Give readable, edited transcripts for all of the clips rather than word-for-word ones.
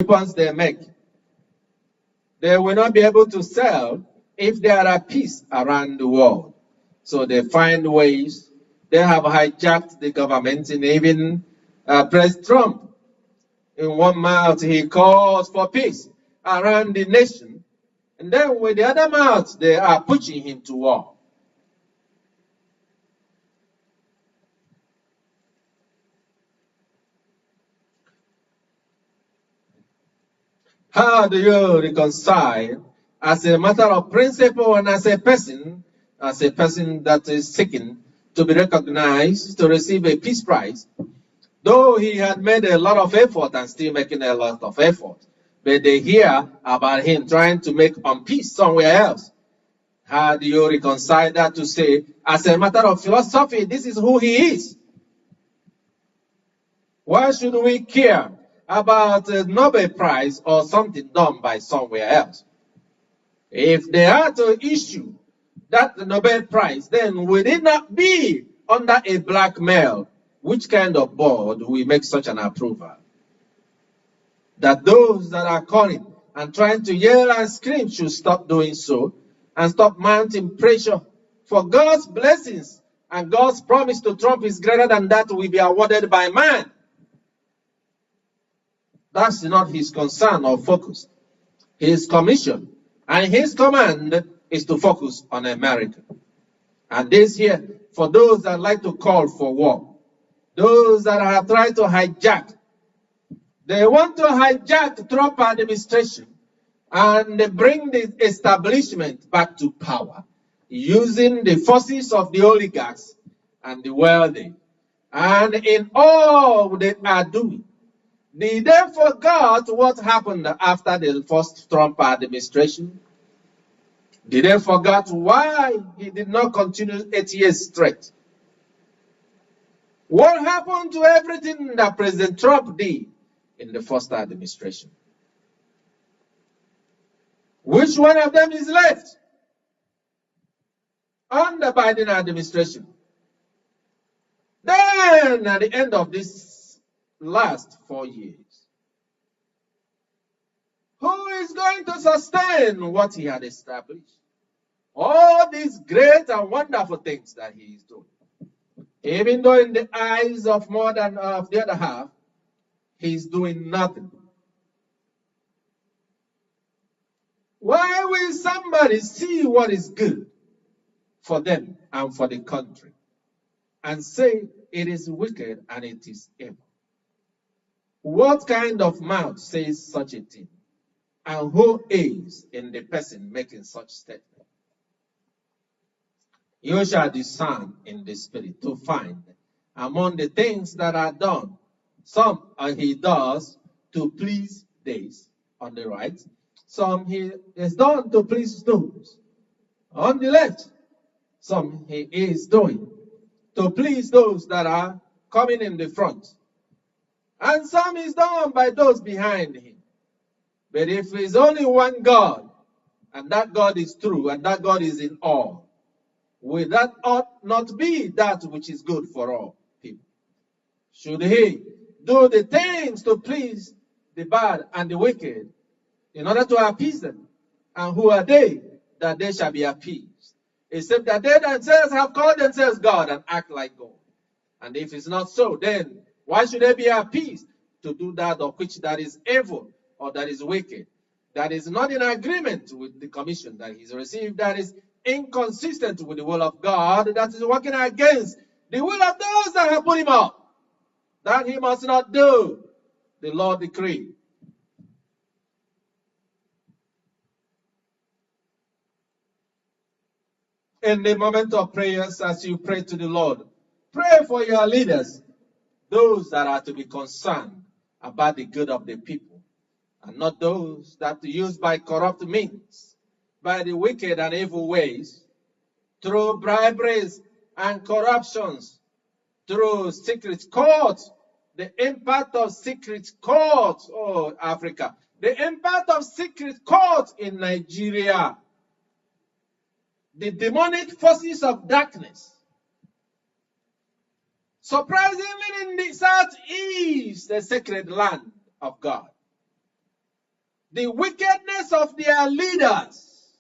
weapons they make. They will not be able to sell if there are peace around the world. So they find ways. They have hijacked the government, and even President Trump, in one mouth, he calls for peace around the nation. And then with the other mouth, they are pushing him to war. How do you reconcile as a matter of principle and as a person that is seeking to be recognized, to receive a peace prize, though he had made a lot of effort and still making a lot of effort, but they hear about him trying to make peace somewhere else? How do you reconcile that to say, as a matter of philosophy, this is who he is? Why should we care about a Nobel Prize or something done by somewhere else? If they are to issue that Nobel Prize, then would it not be under a blackmail? Which kind of board will make such an approval? That those that are calling and trying to yell and scream should stop doing so and stop mounting pressure, for God's blessings and God's promise to Trump is greater than that will be awarded by man. That's not his concern or focus. His commission and his command is to focus on America. And this here, for those that like to call for war, those that have tried to hijack, they want to hijack the Trump administration and bring the establishment back to power using the forces of the oligarchs and the wealthy. And in all they are doing, did they forget what happened after the first Trump administration? Did they forget why he did not continue 8 years straight? What happened to everything that President Trump did in the first administration? Which one of them is left under Biden administration? Then at the end of this last 4 years, who is going to sustain what he had established? All these great and wonderful things that he is doing. Even though in the eyes of more than of the other half, he's doing nothing. Why will somebody see what is good for them and for the country and say it is wicked and it is evil? What kind of mouth says such a thing? And who is in the person making such statement? You shall discern in the spirit to find among the things that are done, some he does to please these on the right, some he is done to please those on the left, some he is doing to please those that are coming in the front, and some is done by those behind him. But if there is only one God, and that God is true, and that God is in all, will that ought not be that which is good for all people? Should he do the things to please the bad and the wicked in order to appease them? And who are they that they shall be appeased? Except that they themselves have called themselves God and act like God. And if it's not so, then why should they be appeased to do that of which that is evil or that is wicked, that is not in agreement with the commission that he's received, that is inconsistent with the will of God, that is working against the will of those that have put him up, that he must not do, the Lord decreed. In the moment of prayers, as you pray to the Lord, pray for your leaders, those that are to be concerned about the good of the people, and not those that are used by corrupt means, by the wicked and evil ways, through briberies and corruptions, through secret courts, the impact of secret courts, oh Africa, the impact of secret courts in Nigeria, the demonic forces of darkness. Surprisingly, in the southeast, the sacred land of God, the wickedness of their leaders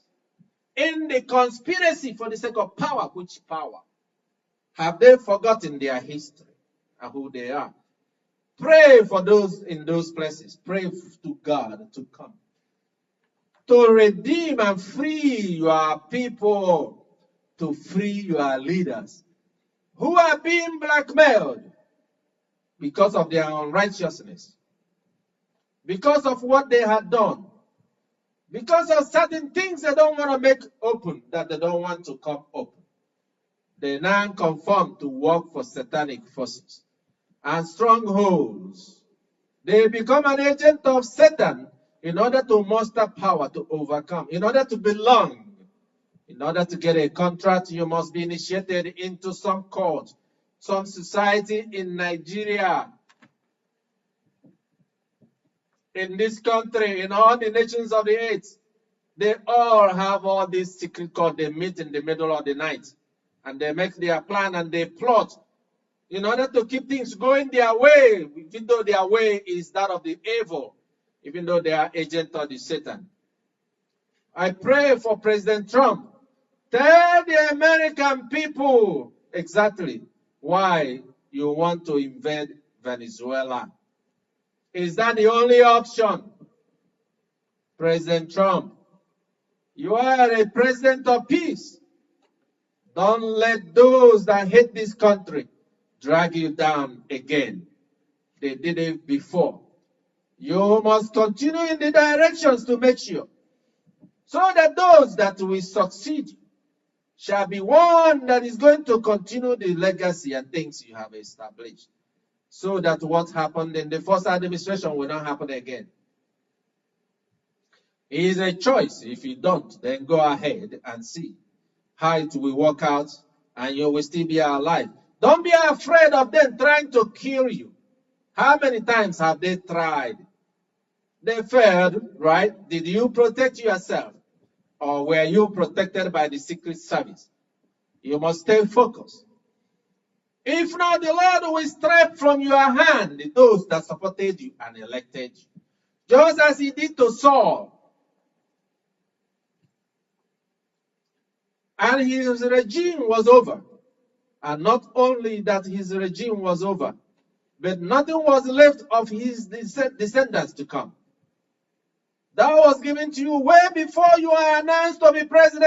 in the conspiracy for the sake of power. Which power? Have they forgotten their history and who they are? Pray for those in those places. Pray to God to come, to redeem and free your people, to free your leaders who are being blackmailed because of their unrighteousness, because of what they had done, because of certain things they don't want to make open, that they don't want to come open. They now conform to work for satanic forces and strongholds. They become an agent of Satan in order to muster power to overcome, in order to belong. In order to get a contract, you must be initiated into some court, some society in Nigeria, in this country, in all the nations of the earth. They all have all these secret court. They meet in the middle of the night and they make their plan and they plot in order to keep things going their way, even though their way is that of the evil, even though they are agents of the Satan. I pray for President Trump. Tell the American people exactly why you want to invade Venezuela. Is that the only option? President Trump, you are a president of peace. Don't let those that hate this country drag you down again. They did it before. You must continue in the directions to make sure, so that those that will succeed shall be one that is going to continue the legacy and things you have established, so that what happened in the first administration will not happen again. It is a choice. If you don't, then go ahead and see how it will work out and you will still be alive. Don't be afraid of them trying to kill you. How many times have they tried? They failed, right? Did you protect yourself? Or were you protected by the Secret Service? You must stay focused. If not, the Lord will strip from your hand those that supported you and elected you, just as he did to Saul. And his regime was over. And not only that his regime was over, but nothing was left of his descendants to come. That was given to you way before you are announced to be president.